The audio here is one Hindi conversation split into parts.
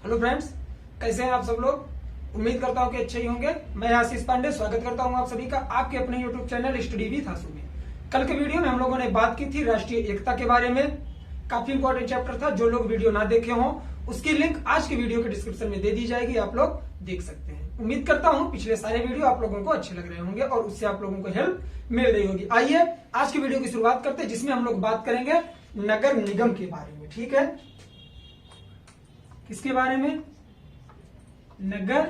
हेलो फ्रेंड्स, कैसे हैं आप सब लोग। उम्मीद करता हूं कि अच्छे ही होंगे। मैं आशीष पांडे स्वागत करता हूं आप सभी का आपके अपने यूट्यूब चैनल स्टडी विद आशु में। कल के वीडियो में हम लोगों ने बात की थी राष्ट्रीय एकता के बारे में। काफी इंपॉर्टेंट चैप्टर था। जो लोग वीडियो ना देखे हों उसकी लिंक आज की वीडियो के डिस्क्रिप्शन में दे दी जाएगी, आप लोग देख सकते हैं। उम्मीद करता हूं पिछले सारे वीडियो आप लोगों को अच्छे लग रहे होंगे और उससे आप लोगों को हेल्प मिल रही होगी। आइए आज की वीडियो की शुरुआत करते हैं, जिसमें हम लोग बात करेंगे नगर निगम के बारे में। ठीक है, किसके बारे में? नगर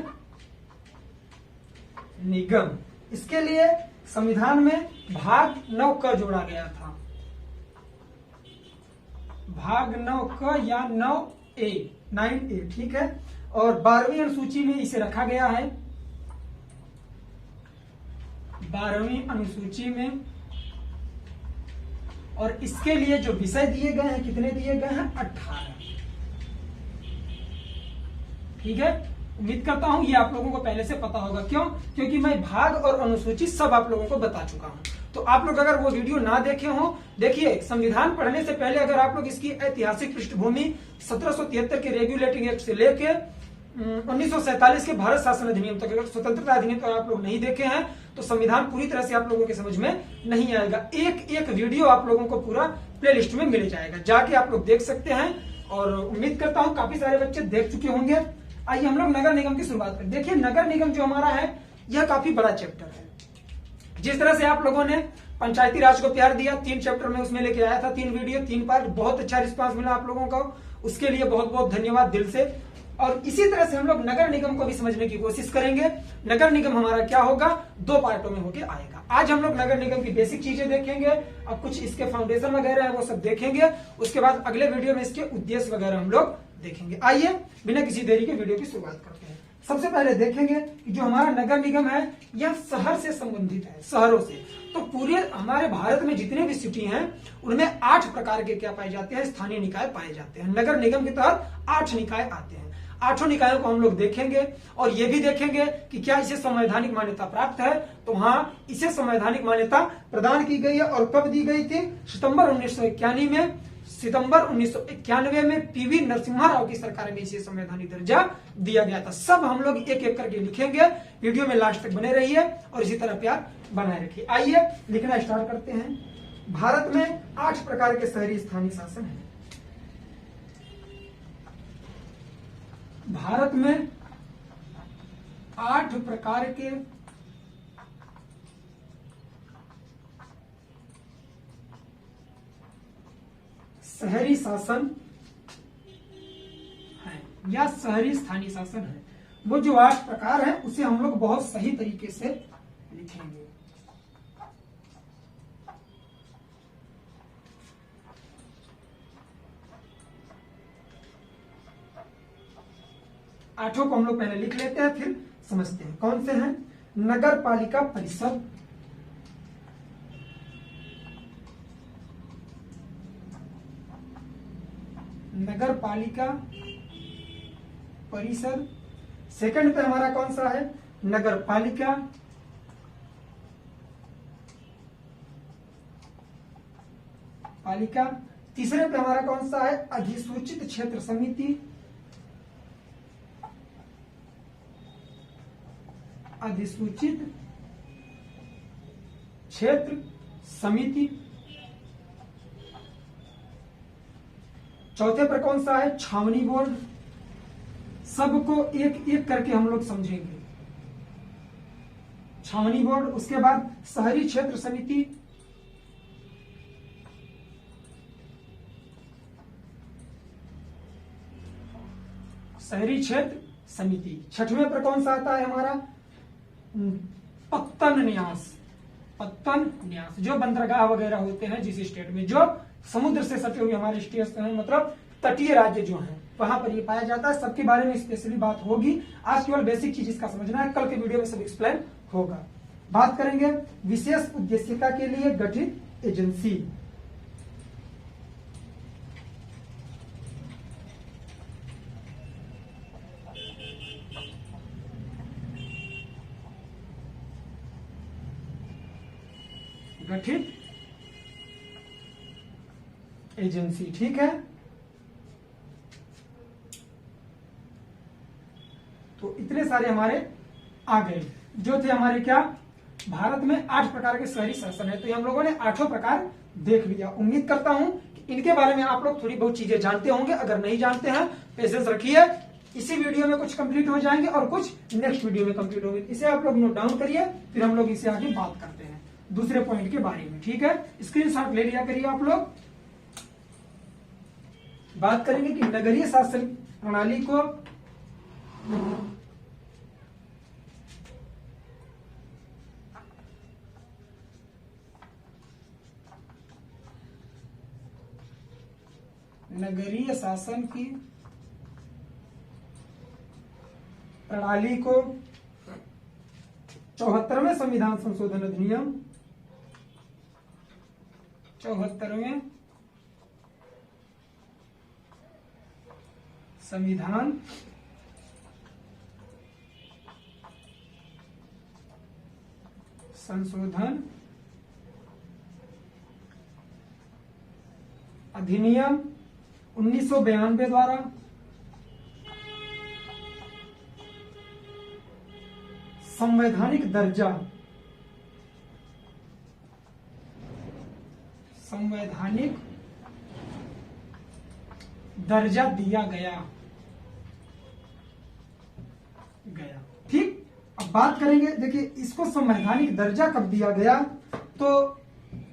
निगम। इसके लिए संविधान में भाग 9 क जोड़ा गया था। भाग 9 क या 9A, 9A, ठीक है। और 12वीं अनुसूची में इसे रखा गया है। 12वीं अनुसूची में। और इसके लिए जो विषय दिए गए हैं, कितने दिए गए हैं? 18। ठीक है, उम्मीद करता हूं ये आप लोगों को पहले से पता होगा। क्यों? क्योंकि मैं भाग और अनुसूची सब आप लोगों को बता चुका हूं। तो आप लोग अगर वो वीडियो ना देखे हो, देखिए संविधान पढ़ने से पहले अगर आप लोग इसकी ऐतिहासिक पृष्ठभूमि 1773 के रेगुलेटिंग एक्ट से लेके 1947 के भारत शासन अधिनियम तक, अगर स्वतंत्रता अधिनियम तक आप लोग नहीं देखे हैं तो संविधान पूरी तरह से आप लोगों के समझ में नहीं आएगा। एक एक वीडियो आप लोगों को पूरा प्लेलिस्ट में मिल जाएगा, जाके आप लोग देख सकते हैं। और उम्मीद करता हूं काफी सारे बच्चे देख चुके होंगे। आइए हम लोग नगर निगम की शुरुआत करें। देखिए नगर निगम जो हमारा है यह काफी बड़ा चैप्टर है। जिस तरह से आप लोगों ने पंचायती राज को प्यार दिया, 3 चैप्टर में उसमें लेके आया था, 3 वीडियो 3 पार्ट, बहुत अच्छा रिस्पांस मिला आप लोगों को, उसके लिए बहुत बहुत धन्यवाद दिल से। और इसी तरह से हम लोग नगर निगम को भी समझने की कोशिश करेंगे। नगर निगम हमारा क्या होगा? 2 पार्टों में होके आएगा। आज हम लोग नगर निगम की बेसिक चीजें देखेंगे, अब कुछ इसके फाउंडेशन वगैरह है वो सब देखेंगे। उसके बाद अगले वीडियो में इसके उद्देश्य वगैरह हम लोग देखेंगे। आइए बिना किसी देरी के वीडियो की शुरुआत करते हैं। सबसे पहले देखेंगे कि जो हमारा नगर निगम है यह शहर से संबंधित है, शहरों से। तो पूरे हमारे भारत में जितने भी सिटी हैं उनमें 8 प्रकार के क्या पाए जाते हैं? स्थानीय निकाय पाए जाते हैं। नगर निगम के तहत 8 निकाय आते हैं। 8 निकायों को हम लोग देखेंगे और ये भी देखेंगे कि क्या इसे संवैधानिक मान्यता प्राप्त है। तो हाँ, इसे संवैधानिक मान्यता प्रदान की गई है। और कब दी गई थी? सितंबर 1991 में। सितंबर 1991 में पीवी नरसिम्हा राव की सरकार में इसे संवैधानिक दर्जा दिया गया था। सब हम लोग एक एक करके लिखेंगे। वीडियो में लास्ट तक बने रहिए और इसी तरह प्यार बनाए रखिए। आइए लिखना स्टार्ट करते हैं। भारत में 8 प्रकार के शहरी स्थानीय शासन हैं। भारत में 8 प्रकार के शहरी शासन है या शहरी स्थानीय शासन है। वो जो 8 प्रकार है उसे हम लोग बहुत सही तरीके से लिखेंगे। आठों को हम लोग पहले लिख लेते हैं, फिर समझते हैं कौन से हैं। नगर पालिका परिषद, नगर पालिका परिषद। सेकंड पे हमारा कौन सा है? नगर पालिका। पालिका। तीसरे पे हमारा कौन सा है? अधिसूचित क्षेत्र समिति। अधिसूचित क्षेत्र समिति। चौथे पर कौन सा है? छावनी बोर्ड। सबको एक एक करके हम लोग समझेंगे। छावनी बोर्ड। उसके बाद शहरी क्षेत्र समिति। शहरी क्षेत्र समिति। छठवें पर कौन सा आता है हमारा? पत्तन न्यास। पत्तन न्यास जो बंदरगाह वगैरह होते हैं जिस स्टेट में, जो समुद्र से सटे हुए हमारे स्टेट हैं, मतलब तटीय राज्य जो हैं, वहां पर ये पाया जाता है। सबके बारे में स्पेशली बात होगी। आज केवल बेसिक चीज इसका समझना है, कल के वीडियो में सब एक्सप्लेन होगा। बात करेंगे विशेष उद्देश्यता के लिए गठित एजेंसी। गठित एजेंसी, ठीक है। तो इतने सारे हमारे आ गए, जो थे हमारे क्या, भारत में 8 प्रकार के शहरी शासन है। तो ये हम लोगों ने 8 प्रकार देख लिया। उम्मीद करता हूं कि इनके बारे में आप लोग थोड़ी बहुत चीजें जानते होंगे। अगर नहीं जानते हैं पेशेंस रखिए, इसी वीडियो में कुछ कंप्लीट हो जाएंगे और कुछ नेक्स्ट वीडियो में कंप्लीट होंगे। इसे आप लोग नोट डाउन करिए, फिर हम लोग इसे आगे बात करते हैं दूसरे पॉइंट के बारे में। ठीक है, स्क्रीनशॉट ले लिया करिए आप लोग। बात करेंगे कि नगरीय शासन प्रणाली को नगरीय शासन की प्रणाली को 74वें संविधान संशोधन अधिनियम 74वें संविधान संशोधन अधिनियम 1992 द्वारा संवैधानिक दर्जा दिया गया। ठीक, अब बात करेंगे, देखिए इसको संवैधानिक दर्जा कब दिया गया, तो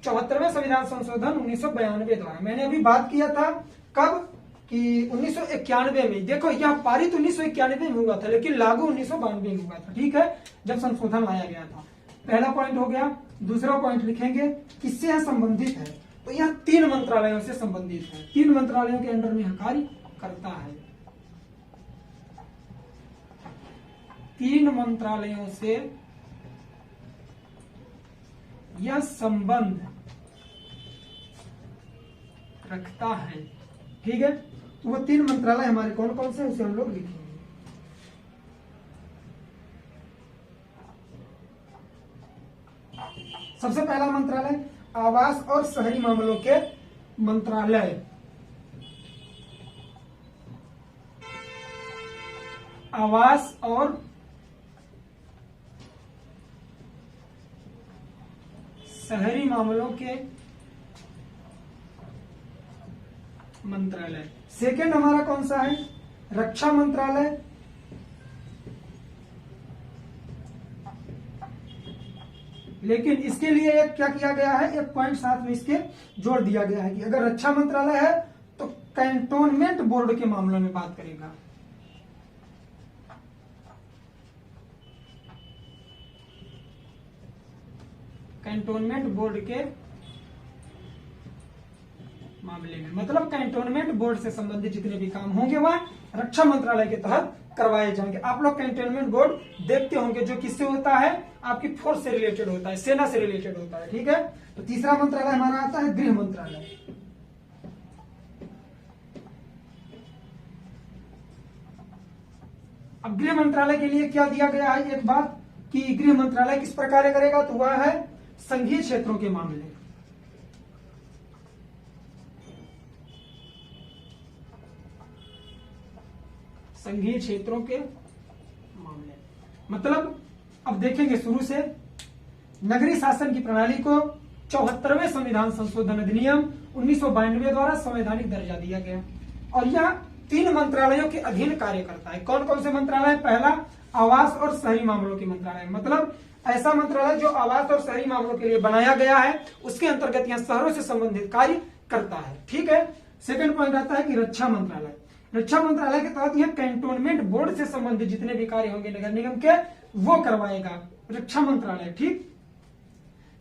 74वें संविधान संशोधन 1992 द्वारा। मैंने अभी बात किया था कब कि 1991 में। देखो यह पारित 1991 में हुआ था, लेकिन लागू 1992 में हुआ था। ठीक है, जब संशोधन लाया गया था। पहला पॉइंट हो गया। दूसरा पॉइंट लिखेंगे किससे यह संबंधित है, तो यह 3 मंत्रालयों से संबंधित है। 3 मंत्रालयों के अंडर में कार्य करता है। 3 मंत्रालयों से यह संबंध रखता है। ठीक है, तो वो 3 मंत्रालय हमारे कौन कौन से, उसे हम लोग लिखेंगे। सबसे पहला मंत्रालय आवास और शहरी मामलों के मंत्रालय। आवास और शहरी मामलों के मंत्रालय। सेकंड हमारा कौन सा है, रक्षा मंत्रालय। लेकिन इसके लिए एक क्या किया गया है, एक पॉइंट साथ में इसके जोड़ दिया गया है कि अगर रक्षा मंत्रालय है तो कैंटोनमेंट बोर्ड के मामलों में बात करेगा। कैंटोनमेंट बोर्ड के मामले में, मतलब कैंटोनमेंट बोर्ड से संबंधित जितने भी काम होंगे वह रक्षा मंत्रालय के तहत करवाए जाएंगे। आप लोग कैंटोनमेंट बोर्ड देखते होंगे, जो किससे होता है, आपकी फोर्स से रिलेटेड होता है, सेना से रिलेटेड होता है। ठीक है, तो तीसरा मंत्रालय हमारा आता है गृह मंत्रालय। अब गृह मंत्रालय के लिए क्या दिया गया है, एक बात कि गृह मंत्रालय किस प्रकार करेगा, तो वह है संघीय क्षेत्रों के मामले। संघीय क्षेत्रों के मामले, मतलब अब देखेंगे शुरू से। नगरीय शासन की प्रणाली को 74वें संविधान संशोधन अधिनियम 1992 द्वारा संवैधानिक दर्जा दिया गया और यह 3 मंत्रालयों के अधीन कार्य करता है। कौन कौन से मंत्रालय, पहला आवास और शहरी मामलों के मंत्रालय, मतलब ऐसा मंत्रालय जो आवास और शहरी मामलों के लिए बनाया गया है, उसके अंतर्गत यह शहरों से संबंधित कार्य करता है। ठीक है, सेकंड पॉइंट आता है कि रक्षा मंत्रालय। रक्षा मंत्रालय के तहत यह कैंटोनमेंट बोर्ड से संबंधित जितने भी कार्य होंगे नगर निगम के, वो करवाएगा रक्षा मंत्रालय। ठीक,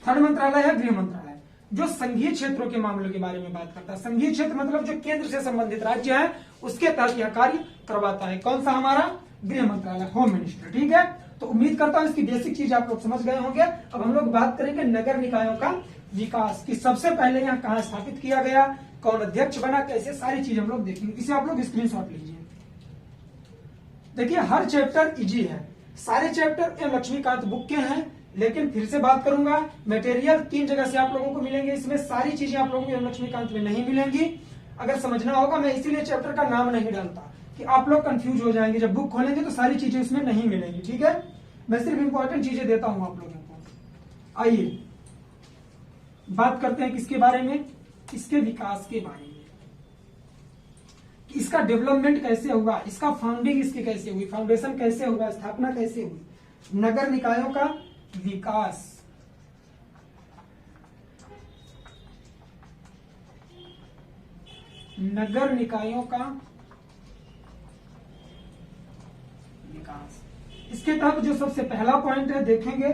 थर्ड मंत्रालय है गृह मंत्रालय, जो संघीय क्षेत्रों के मामलों के बारे में बात करता है। संघीय क्षेत्र मतलब जो केंद्र से संबंधित राज्य है, उसके तहत यह कार्य करवाता है। कौन सा हमारा, गृह मंत्रालय, होम मिनिस्टर। ठीक है, तो उम्मीद करता हूं इसकी बेसिक चीज आप लोग समझ गए होंगे। अब हम लोग बात करेंगे नगर निकायों का विकास की। सबसे पहले यहाँ कहाँ स्थापित किया गया, कौन अध्यक्ष बना, कैसे, सारी चीज हम लोग देखेंगे। इसे आप लोग स्क्रीनशॉट लीजिए। देखिए हर चैप्टर इजी है, सारे चैप्टर एम लक्ष्मीकांत बुक के हैं, लेकिन फिर से बात करूंगा, मटेरियल 3 जगह से आप लोगों को मिलेंगे। इसमें सारी चीजें आप लोगों को एम लक्ष्मीकांत में नहीं मिलेंगी। अगर समझना होगा, मैं इसीलिए चैप्टर का नाम नहीं डालता, कि आप लोग कंफ्यूज हो जाएंगे, जब बुक खोलेंगे तो सारी चीजें इसमें नहीं मिलेंगी। ठीक है, मैं सिर्फ इंपॉर्टेंट चीजें देता हूं आप लोगों को। आइए बात करते हैं किसके बारे में, इसके विकास के बारे में, कि इसका डेवलपमेंट कैसे हुआ, इसका फाउंडिंग इसकी कैसे हुई, फाउंडेशन कैसे हुआ, स्थापना कैसे हुई। नगर निकायों का विकास, नगर निकायों का विकास। इसके तहत जो सबसे पहला पॉइंट है देखेंगे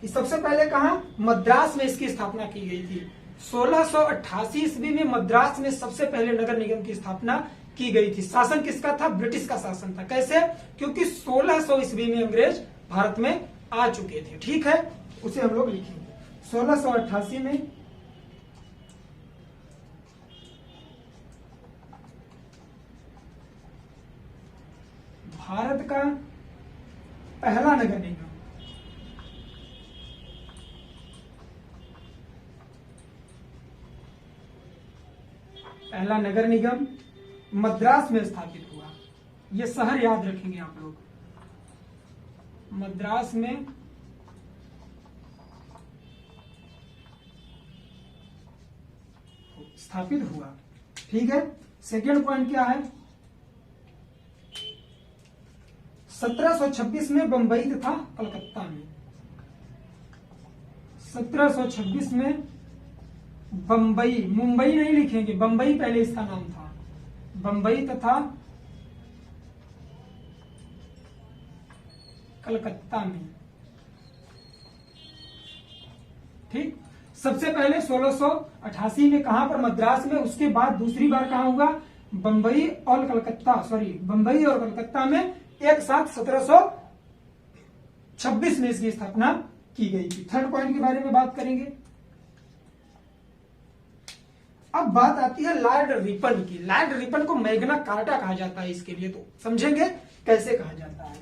कि सबसे पहले कहा मद्रास में इसकी स्थापना की गई थी। 1688 ईस्वी में मद्रास में सबसे पहले नगर निगम की स्थापना की गई थी। शासन किसका था? ब्रिटिश का शासन था। कैसे? क्योंकि 1600 ईस्वी में अंग्रेज भारत में आ चुके थे। ठीक है, उसे हम लोग लिखेंगे 1688 में भारत का पहला नगर निगम, पहला नगर निगम मद्रास में स्थापित हुआ। ये शहर याद रखेंगे आप लोग, मद्रास में स्थापित हुआ। ठीक है, सेकेंड पॉइंट क्या है? 1726 में बंबई तथा कलकत्ता में, 1726 में बंबई, मुंबई नहीं लिखेंगे, बंबई पहले इसका नाम था, बंबई तथा कलकत्ता में। ठीक, सबसे पहले 1688 में कहां पर? मद्रास में। उसके बाद दूसरी बार कहां हुआ? बंबई और कलकत्ता, बंबई और कलकत्ता में एक साथ 1726 में इसकी स्थापना की गई थी। थर्ड पॉइंट के बारे में बात करेंगे। अब बात आती है लॉर्ड रिपन की। लॉर्ड रिपन को मैग्ना कार्टा कहा जाता है, इसके लिए तो समझेंगे कैसे कहा जाता है।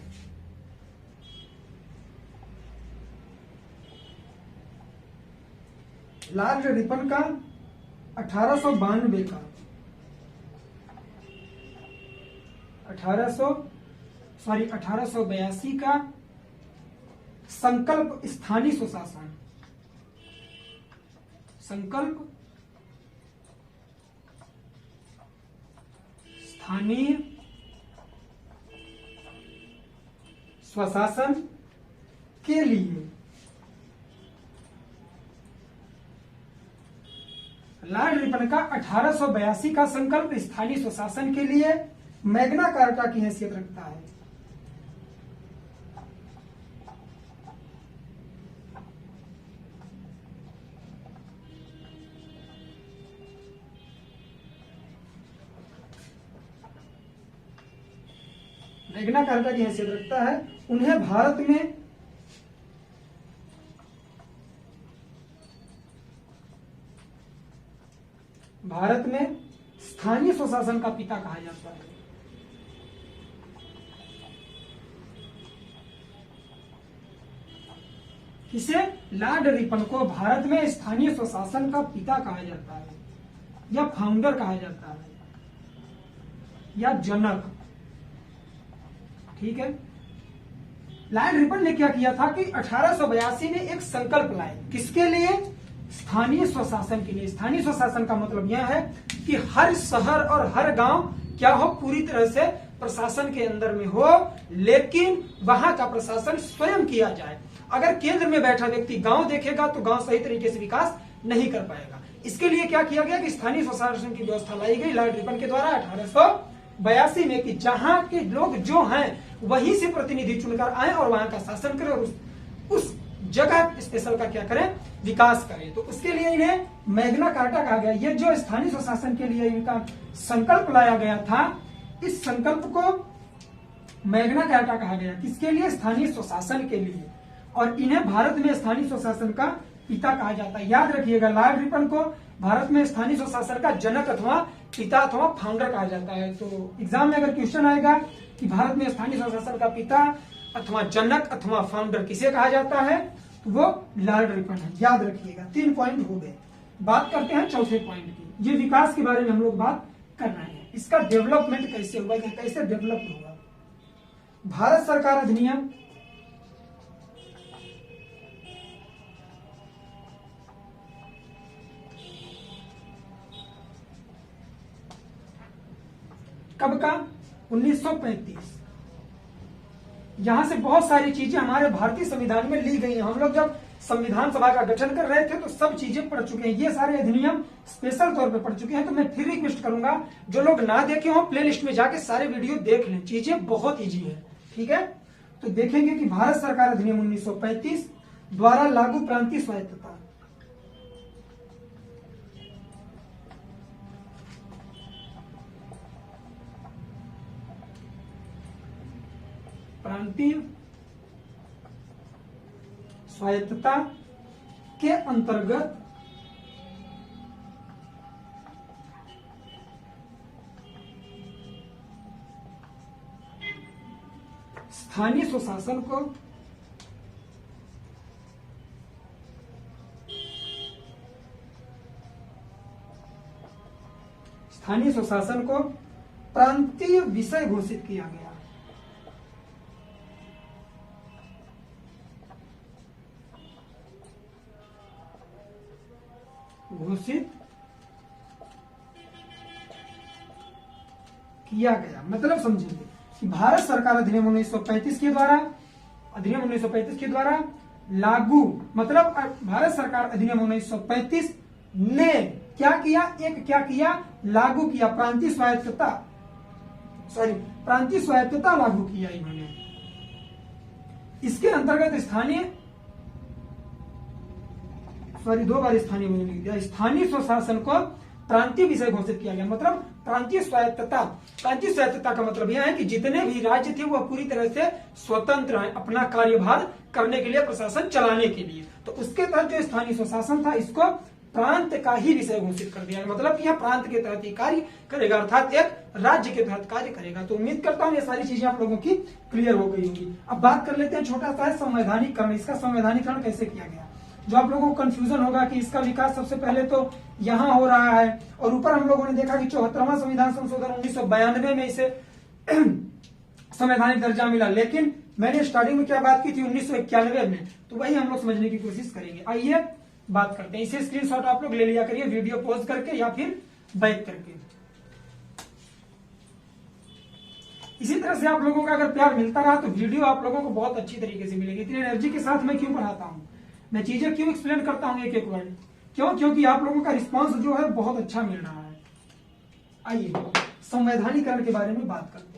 लॉर्ड रिपन का 1882 का 1882 का संकल्प स्थानीय स्वशासन, संकल्प स्थानीय स्वशासन के लिए, लॉर्ड रिपन का 1882 का संकल्प स्थानीय स्वशासन के लिए मैग्ना कार्टा की हैसियत रखता है। मैग्ना कार्टा की हैसियत रखता है। उन्हें भारत में स्थानीय स्वशासन का पिता कहा जाता है। किसे? लॉर्ड रिपन को भारत में स्थानीय स्वशासन का पिता कहा जाता है, या फाउंडर कहा जाता है, या जनक। ठीक है, लॉर्ड रिपन ने क्या किया था कि 1882 में एक संकल्प लाए। किसके लिए? स्थानीय स्वशासन के लिए। स्थानीय स्वशासन का मतलब यह है कि हर शहर और हर गांव क्या हो, पूरी तरह से प्रशासन के अंदर में हो, लेकिन वहां का प्रशासन स्वयं किया जाए। अगर केंद्र में बैठा व्यक्ति गांव देखेगा तो गांव सही तरीके से विकास नहीं कर पाएगा। इसके लिए क्या किया गया कि स्थानीय स्वशासन की व्यवस्था लाई गई लॉर्ड रिपन के द्वारा 1882 में, कि जहां के लोग जो हैं वहीं से प्रतिनिधि चुनकर आए और वहां का शासन करें और उस जगह स्पेशल का क्या करें, विकास करें। तो उसके लिए इन्हें मैग्ना कार्टा कहा गया। ये जो स्थानीय स्वशासन के लिए इनका संकल्प लाया गया था, इस संकल्प को मैग्ना कार्टा कहा गया। किसके लिए? स्थानीय स्वशासन के लिए। और इन्हें भारत में स्थानीय स्वशासन का पिता कहा जाता है। याद रखिएगा, लॉर्ड रिपन को भारत में स्थानीय स्वशासन का जनक अथवा पिता अथवा फाउंडर कहा जाता है। तो एग्जाम में अगर क्वेश्चन आएगा कि भारत में स्थानीय स्वशासन का पिता अथवा जनक अथवा फाउंडर किसे कहा जाता है, तो वो लॉर्ड रिपन है। याद रखिएगा, 3 पॉइंट हो गए। बात करते हैं चौथे पॉइंट की। ये विकास के बारे में हम लोग बात कर रहे हैं। इसका डेवलपमेंट कैसे हुआ, कैसे डेवलप हुआ। भारत सरकार अधिनियम कब का, 1935। यहां से बहुत सारी चीजें हमारे भारतीय संविधान में ली गई हैं। हम लोग जब संविधान सभा का गठन कर रहे थे तो सब चीजें पढ़ चुके हैं, ये सारे अधिनियम स्पेशल तौर पे पढ़ चुके हैं। तो मैं फिर रिक्वेस्ट करूंगा जो लोग ना देखे हो प्लेलिस्ट में जाके सारे वीडियो देख लें, चीजें बहुत ईजी है। ठीक है, तो देखेंगे कि भारत सरकार अधिनियम 1935 द्वारा लागू प्रांतीय स्वायत्तता। प्रांतीय स्वायत्तता के अंतर्गत स्थानीय स्वशासन को प्रांतीय विषय घोषित किया गया। मतलब समझेंगे कि भारत सरकार अधिनियम 1935 के द्वारा लागू, मतलब भारत सरकार अधिनियम 1935 ने क्या किया, लागू किया प्रांतीय स्वायत्तता लागू किया इन्होंने। इसके अंतर्गत स्थानीय स्वशासन को प्रांतीय विषय घोषित किया गया। मतलब प्रांतीय स्वायत्तता का मतलब यह है कि जितने भी राज्य थे वह पूरी तरह से स्वतंत्र हैं अपना कार्यभार करने के लिए, प्रशासन चलाने के लिए। तो उसके तहत जो स्थानीय स्वशासन था इसको प्रांत का ही विषय घोषित कर दिया, मतलब यह प्रांत के तहत ही कार्य करेगा, अर्थात एक राज्य के तहत कार्य करेगा। तो उम्मीद करता हूं ये सारी चीजें आप लोगों की क्लियर हो गई होंगी। अब बात कर लेते हैं छोटा सा है संवैधानिकरण। इसका संवैधानिकरण कैसे किया गया, जो आप लोगों को कंफ्यूजन होगा कि इसका विकास सबसे पहले तो यहाँ हो रहा है, और ऊपर हम लोगों ने देखा कि 74वां संविधान संशोधन 1992 में इसे संवैधानिक दर्जा मिला। लेकिन मैंने स्टार्टिंग में क्या बात की थी 1991 में, तो वही हम लोग समझने की कोशिश करेंगे। आइए बात करते हैं। इसे स्क्रीनशॉट आप लोग ले लिया करिए वीडियो पॉज करके या फिर बैक करके। इसी तरह से आप लोगों का अगर प्यार मिलता रहा तो वीडियो आप लोगों को बहुत अच्छी तरीके से मिलेगी। इतनी एनर्जी के साथ मैं क्यों पढ़ाता हूँ, मैं चीजें क्यों एक्सप्लेन करता हूँ एक एक वर्ड, क्योंकि आप लोगों का रिस्पांस जो है बहुत अच्छा मिल रहा है। आइए संवैधानिकरण के बारे में बात करते हैं।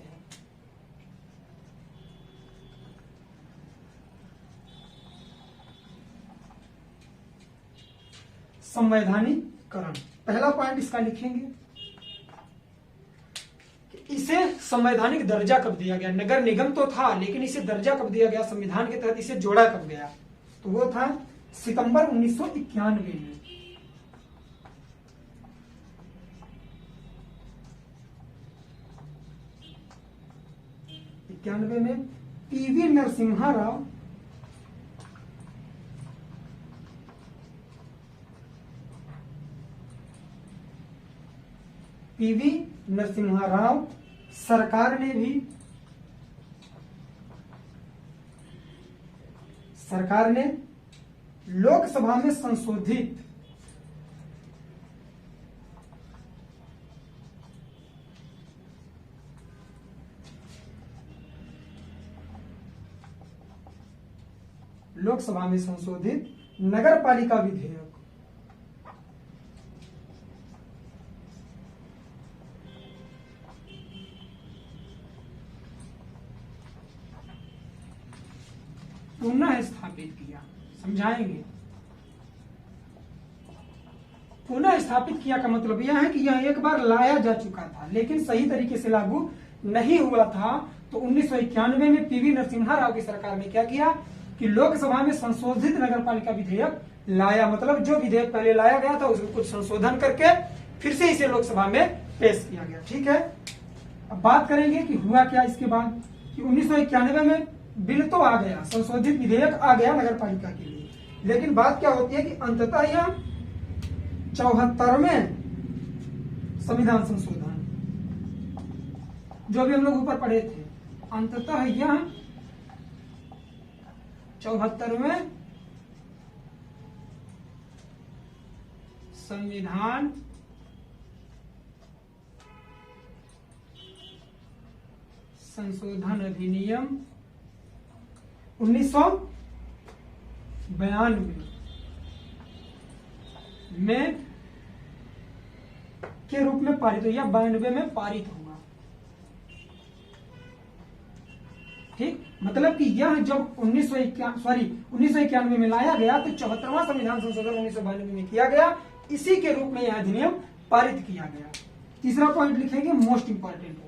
संवैधानिकरण, पहला पॉइंट इसका लिखेंगे, इसे संवैधानिक दर्जा कब दिया गया। नगर निगम तो था लेकिन इसे दर्जा कब दिया गया, संविधान के तहत इसे जोड़ा कब गया, तो वो था सितंबर 1991 में। में पीवी नरसिम्हा राव सरकार ने लोकसभा में संशोधित नगर पालिका विधेयक पुनः स्थापित किया। समझाएंगे। पुनः स्थापित किया का मतलब यह है कि यह एक बार लाया जा चुका था लेकिन सही तरीके से लागू नहीं हुआ था। तो 1991 में पीवी नरसिम्हा राव की सरकार ने क्या किया कि लोकसभा में संशोधित नगर पालिका विधेयक लाया। मतलब जो विधेयक पहले लाया गया था उसमें कुछ संशोधन करके फिर से इसे लोकसभा में पेश किया गया। ठीक है, अब बात करेंगे कि हुआ क्या इसके बाद कि 1991 में बिल तो आ गया, संशोधित विधेयक आ गया नगर पालिका के लिए, लेकिन बात क्या होती है कि अंततः यह 74वें संविधान संशोधन जो भी हम लोग ऊपर पढ़े थे। अंततः यह 74वें संविधान संशोधन अधिनियम 1992 में के रूप में पारित हो या 92 में पारित हुआ। ठीक, मतलब कि यह जब 1991 में लाया गया तो 74वां संविधान संशोधन 1992 में किया गया, इसी के रूप में यह अधिनियम पारित किया गया। तीसरा पॉइंट लिखेंगे, मोस्ट इंपॉर्टेंट है,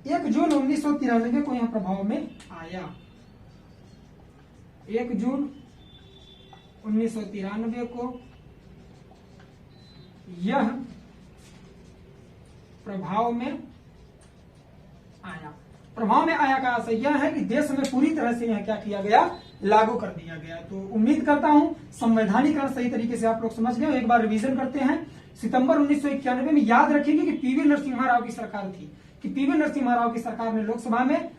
1 जून 1993 को यह प्रभाव में आया। 1 जून 1993 को यह प्रभाव में आया। प्रभाव में आया का आशय यह है कि देश में पूरी तरह से यह क्या किया गया, लागू कर दिया गया। तो उम्मीद करता हूं संवैधानिकरण सही तरीके से आप लोग समझ गए। एक बार रिवीजन करते हैं। सितंबर 1991 में याद रखेंगे कि पीवी नरसिम्हा राव की सरकार थी, कि पीवी नरसिम्हा राव की सरकार ने लोकसभा में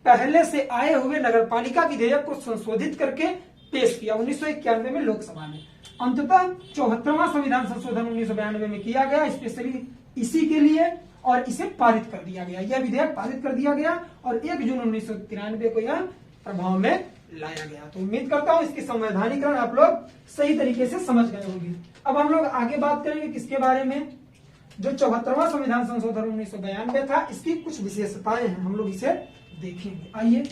पहले से आए हुए नगरपालिका विधेयक को संशोधित करके पेश किया 1991 में लोकसभा में। अंततः 74वां संविधान संशोधन 1992 में किया गया, स्पेशली इसी के लिए, और इसे पारित कर दिया गया। यह विधेयक पारित कर दिया गया और 1 जून 1993 को यह प्रभाव में लाया गया। तो उम्मीद करता हूं इसकी संवैधानिकरण आप लोग सही तरीके से समझ गए होंगे। अब हम लोग आगे बात करेंगे किसके बारे में, जो 74वां संविधान संशोधन 1992 था, इसकी कुछ विशेषताएं हैं, हम लोग इसे देखेंगे। आइए,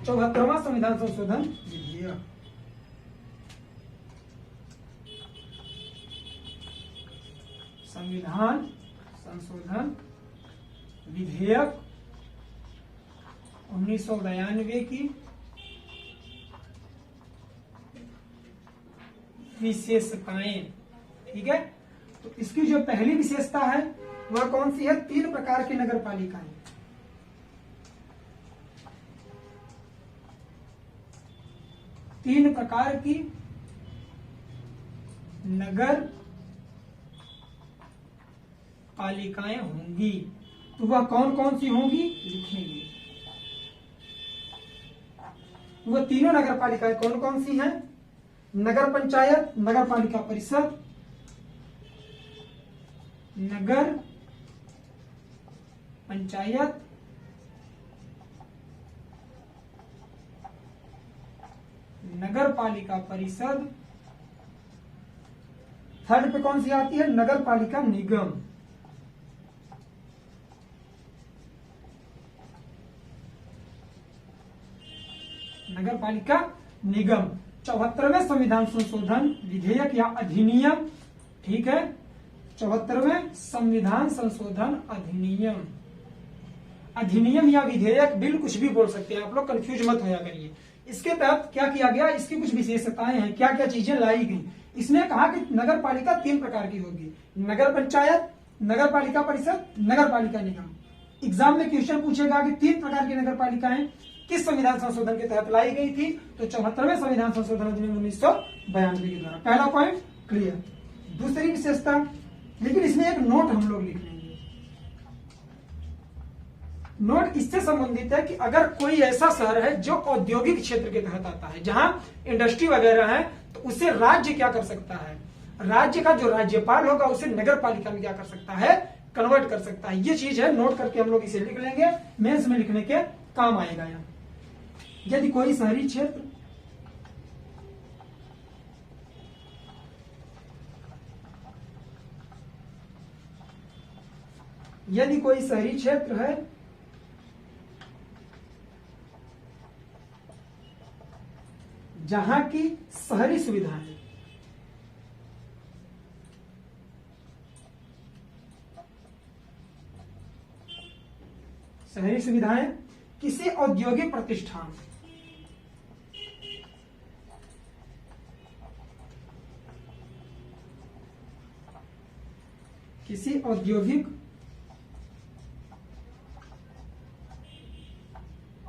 चौहत्तरवां संविधान संशोधन विधेयक। संविधान संशोधन विधेयक 1992 की विशेषताएं। ठीक है, तो इसकी जो पहली विशेषता है वह कौन सी है, 3 प्रकार की नगर पालिकाएं। तीन प्रकार की नगर पालिकाएं होंगी। तो वह कौन कौन सी होंगी लिखेंगे। वह तीनों नगर पालिकाएं कौन कौन सी हैं, नगर पंचायत, नगर पालिका परिषद, नगर पंचायत, नगर पालिका परिषद। थर्ड पे कौन सी आती है, नगर पालिका निगम। नगर पालिका निगम 74वें संविधान संशोधन विधेयक या अधिनियम। ठीक है, 74वें संविधान संशोधन अधिनियम। अधिनियम या विधेयक, बिल कुछ भी बोल सकते हैं आप लोग, कंफ्यूज मत होया करिए। इसके तहत क्या किया गया, इसकी कुछ विशेषताएं हैं, क्या क्या चीजें लाई गई। इसने कहा कि नगर पालिका 3 प्रकार की होगी, नगर पंचायत, नगर पालिका परिषद, नगर पालिका निगम। एग्जाम में क्वेश्चन पूछेगा कि 3 प्रकार की नगर पालिकाएं किस संविधान संशोधन के तहत लाई गई थी, तो 74वें संविधान संशोधन अधिनियम 1992 के द्वारा। पहला पॉइंट क्लियर। दूसरी विशेषता, लेकिन इसमें एक नोट हम लोग लिख लेंगे। नोट इससे संबंधित है कि अगर कोई ऐसा शहर है जो औद्योगिक क्षेत्र के तहत आता है, जहां इंडस्ट्री वगैरह है, तो उसे राज्य क्या कर सकता है, राज्य का जो राज्यपाल होगा उसे नगर पालिका में क्या कर सकता है, कन्वर्ट कर सकता है। ये चीज है, नोट करके हम लोग इसे लिख लेंगे, मेंस में लिखने के काम आएगा। यहाँ यदि कोई शहरी क्षेत्र है जहां की शहरी सुविधाएं किसी औद्योगिक प्रतिष्ठान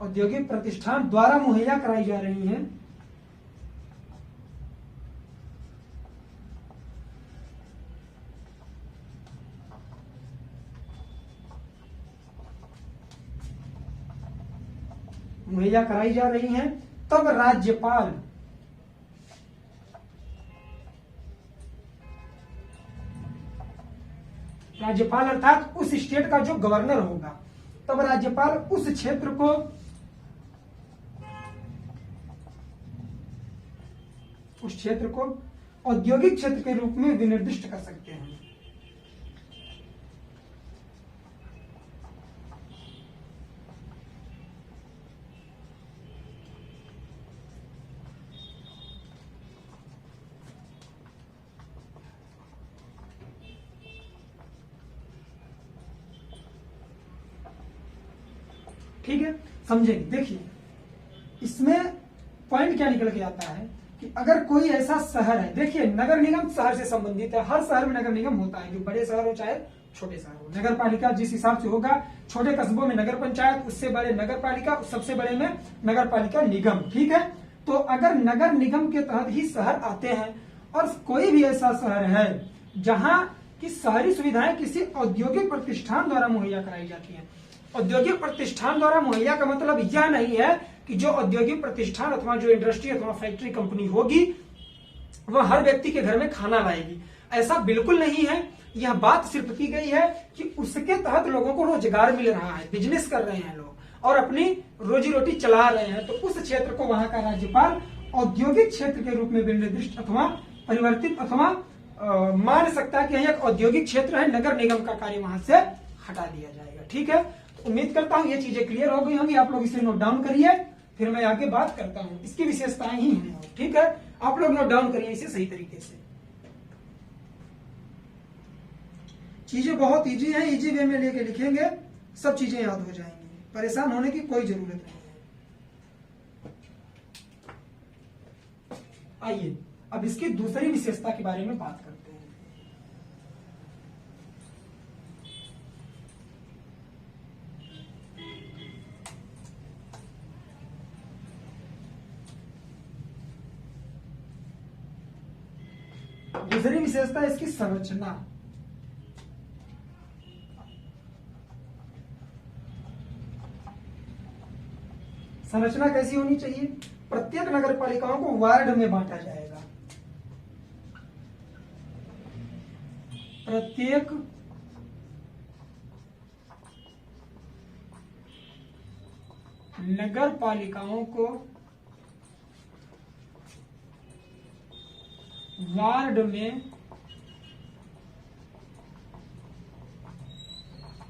औद्योगिक प्रतिष्ठान द्वारा मुहैया कराई जा रही हैं, मुहैया कराई जा रही हैं, तब राज्यपाल अर्थात उस स्टेट का जो गवर्नर होगा, तब राज्यपाल उस क्षेत्र को औद्योगिक क्षेत्र के रूप में विनिर्दिष्ट कर सकते हैं। ठीक है, समझेंगे। देखिए इसमें पॉइंट क्या निकल के आता है कि अगर कोई ऐसा शहर है, देखिए नगर निगम शहर से संबंधित है, हर शहर में नगर निगम होता है, जो बड़े शहर हो चाहे छोटे शहर हो। नगर पालिका जिस हिसाब से होगा, छोटे कस्बों में नगर पंचायत, उससे बड़े नगर पालिका, सबसे बड़े में नगर पालिका निगम। ठीक है, तो अगर नगर निगम के तहत ही शहर आते हैं और कोई भी ऐसा शहर है जहां की सारी सुविधाएं किसी औद्योगिक प्रतिष्ठान द्वारा मुहैया कराई जाती है। औद्योगिक प्रतिष्ठान द्वारा मुहैया का मतलब यह नहीं है कि जो औद्योगिक प्रतिष्ठान अथवा जो इंडस्ट्री अथवा फैक्ट्री कंपनी होगी वह हर व्यक्ति के घर में खाना लाएगी, ऐसा बिल्कुल नहीं है। यह बात सिर्फ की गई है कि उसके तहत लोगों को रोजगार मिल रहा है, बिजनेस कर रहे हैं लोग और अपनी रोजी रोटी चला रहे हैं, तो उस क्षेत्र को वहां का राज्यपाल औद्योगिक क्षेत्र के रूप में विनिर्दिष्ट अथवा परिवर्तित अथवा मान सकता है कि यह एक औद्योगिक क्षेत्र है, नगर निगम का कार्य वहां से हटा दिया जाएगा। ठीक है, उम्मीद करता हूं ये चीजें क्लियर हो गई होंगी। आप लोग इसे नोट डाउन करिए, फिर मैं आगे बात करता हूं। इसकी विशेषताएं ही हैं। ठीक है, आप लोग नोट डाउन करिए इसे सही तरीके से। चीजें बहुत इजी हैं, इजी वे में लेके लिखेंगे, सब चीजें याद हो जाएंगी, परेशान होने की कोई जरूरत नहीं है। आइए अब इसकी दूसरी विशेषता के बारे में बात करते हैं। दूसरी विशेषता इसकी संरचना। संरचना कैसी होनी चाहिए? प्रत्येक नगर पालिकाओं को वार्ड में बांटा जाएगा। प्रत्येक नगर पालिकाओं को वार्ड में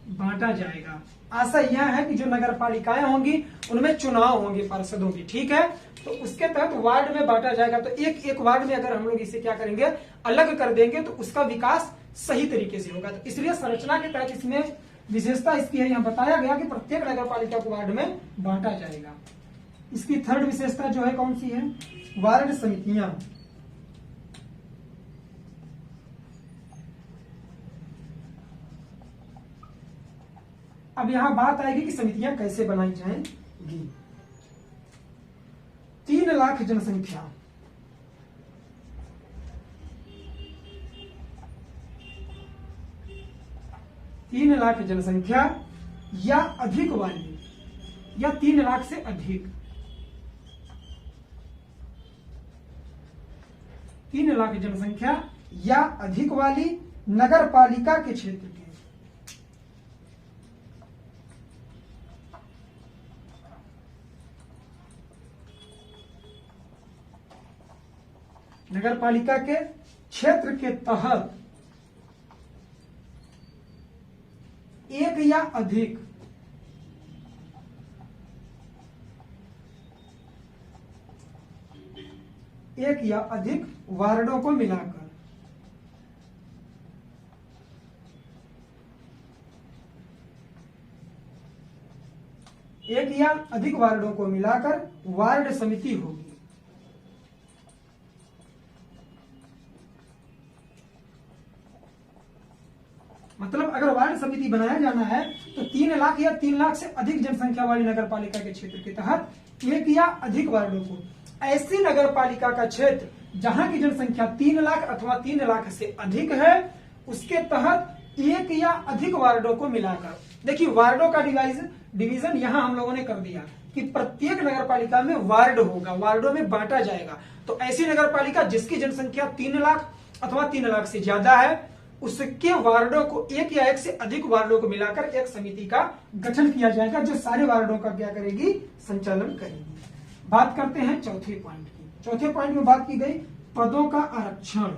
बांटा जाएगा। आशा यह है कि जो नगर पालिकाएं होंगी उनमें चुनाव होंगे पार्षदों की। ठीक है, तो उसके तहत वार्ड में बांटा जाएगा। तो एक एक वार्ड में अगर हम लोग इसे क्या करेंगे, अलग कर देंगे, तो उसका विकास सही तरीके से होगा। तो इसलिए संरचना के तहत इसमें विशेषता इसकी है, यहाँ बताया गया कि प्रत्येक नगर पालिका को वार्ड में बांटा जाएगा। इसकी थर्ड विशेषता जो है कौन सी है? वार्ड समितियां। अब यहां बात आएगी कि समितियां कैसे बनाई जाएंगी। 3 लाख जनसंख्या, या अधिक वाली, या 3 लाख से अधिक, 3 लाख जनसंख्या या अधिक वाली नगर पालिका के क्षेत्र के नगर पालिका के क्षेत्र के तहत एक या अधिक वार्डों को मिलाकर वार्ड समिति होगी। मतलब अगर वार्ड समिति बनाया जाना है तो 3 लाख या 3 लाख से अधिक जनसंख्या वाली नगर पालिका के क्षेत्र के तहत एक या अधिक वार्डों को, ऐसी नगर पालिका का क्षेत्र जहां की जनसंख्या 3 लाख अथवा 3 लाख से अधिक है, उसके तहत एक या अधिक वार्डों को मिलाकर, देखिए वार्डों का डिवीजन यहां हम लोगों ने कर दिया कि प्रत्येक नगर पालिका में वार्ड होगा, वार्डों में बांटा जाएगा। तो ऐसी नगर पालिका जिसकी जनसंख्या 3 लाख अथवा 3 लाख से ज्यादा है, उसके वार्डों को, एक या एक से अधिक वार्डों को मिलाकर एक समिति का गठन किया जाएगा, जो सारे वार्डों का क्या करेगी, संचालन करेगी। बात करते हैं चौथे पॉइंट की। चौथे पॉइंट में बात की गई पदों का आरक्षण।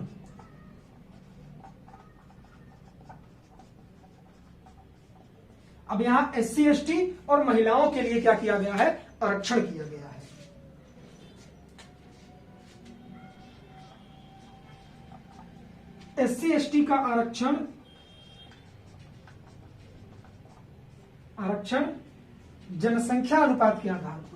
अब यहां SC ST और महिलाओं के लिए क्या किया गया है, आरक्षण किया गया है। SC ST का आरक्षण जनसंख्या अनुपात के आधार पर,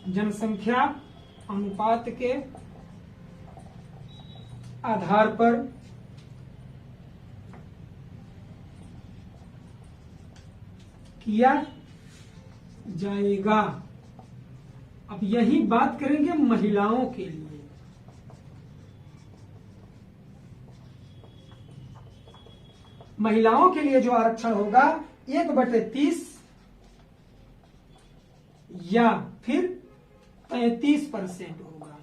जनसंख्या अनुपात के आधार पर किया जाएगा। अब यही बात करेंगे महिलाओं के लिए। महिलाओं के लिए जो आरक्षण होगा 1/30 या फिर 35% होगा।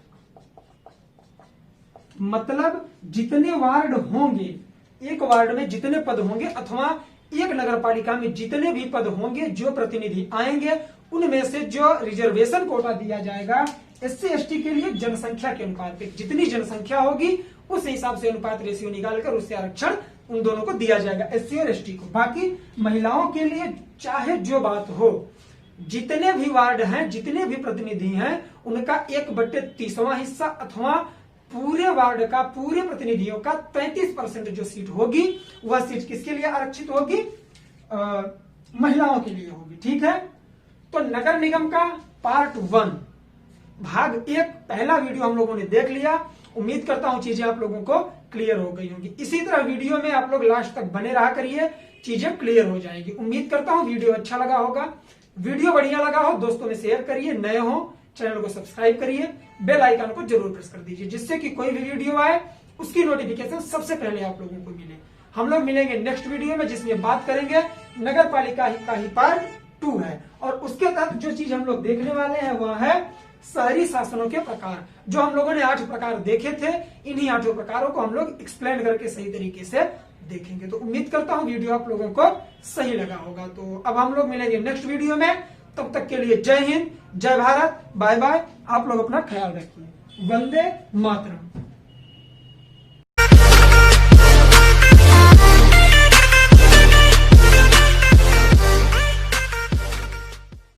मतलब जितने वार्ड होंगे, एक वार्ड में जितने पद होंगे अथवा एक नगर पालिका में जितने भी पद होंगे, जो प्रतिनिधि आएंगे उनमें से जो रिजर्वेशन कोटा दिया जाएगा SC ST के लिए जनसंख्या के अनुपात पे, जितनी जनसंख्या होगी उस हिसाब से अनुपात रेशियो निकालकर उससे आरक्षण उन दोनों को दिया जाएगा, SC और ST को। बाकी महिलाओं के लिए चाहे जो बात हो, जितने भी वार्ड हैं, जितने भी प्रतिनिधि हैं, उनका 1/30वां हिस्सा अथवा पूरे वार्ड का, पूरे प्रतिनिधियों का 33% जो सीट होगी, वह सीट किसके लिए आरक्षित होगी, महिलाओं के लिए होगी। ठीक है, तो नगर निगम का पार्ट 1 भाग 1 पहला वीडियो हम लोगों ने देख लिया। उम्मीद करता हूं चीजें आप लोगों को क्लियर हो गई होंगी। इसी तरह वीडियो में आप लोग लास्ट तक बने रहा करिए, चीजें क्लियर हो जाएगी। उम्मीद करता हूं वीडियो अच्छा लगा होगा। वीडियो बढ़िया लगा हो दोस्तों में शेयर करिए, नए हो चैनल को सब्सक्राइब करिए, बेल आइकन को जरूर प्रेस कर दीजिए, जिससे कि कोई भी वीडियो आए उसकी नोटिफिकेशन सबसे पहले आप लोगों को मिले। हम लोग मिलेंगे नेक्स्ट वीडियो में, जिसमें बात करेंगे नगर पालिका का ही पार्ट 2 है। और उसके तहत जो चीज हम लोग देखने वाले हैं वह है शहरी शासनों के प्रकार। जो हम लोगों ने 8 प्रकार देखे थे, इन्हीं 8 प्रकारों को हम लोग एक्सप्लेन करके सही तरीके से देखेंगे। तो उम्मीद करता हूं वीडियो आप लोगों को सही लगा होगा। तो अब हम लोग मिलेंगे नेक्स्ट वीडियो में, तब तक के लिए जय हिंद, जय भारत, बाय बाय। आप लोग अपना ख्याल रखिए। वंदे मातरम।